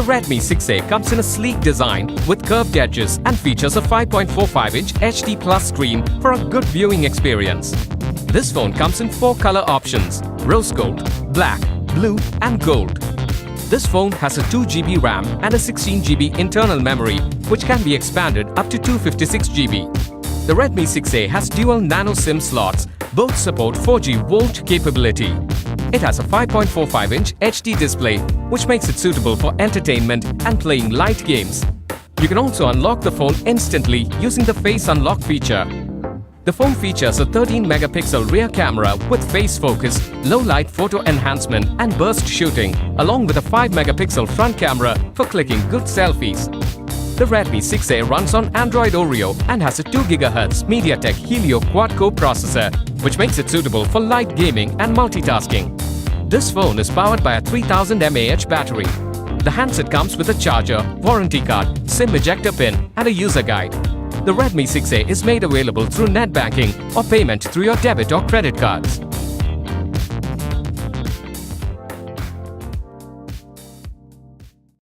Redmi 6A comes in a sleek design with curved edges and features a 5.45-inch HD Plus screen for a good viewing experience. This phone comes in 4 color options: rose gold, black, blue and gold. This phone has a 2GB RAM and a 16GB internal memory, which can be expanded up to 256GB. The Redmi 6A has dual nano SIM slots. Both support 4G VoLTE capability. It has a 5.45-inch HD display, which makes it suitable for entertainment and playing light games. You can also unlock the phone instantly using the Face Unlock feature. The phone features a 13-megapixel rear camera with face focus, low-light photo enhancement and burst shooting, along with a 5-megapixel front camera for clicking good selfies. The Redmi 6A runs on Android Oreo and has a 2 GHz Mediatek Helio quad-core processor, which makes it suitable for light gaming and multitasking. This phone is powered by a 3000 mAh battery. The handset comes with a charger, warranty card, SIM ejector pin and a user guide. The Redmi 6A is made available through net banking or payment through your debit or credit cards.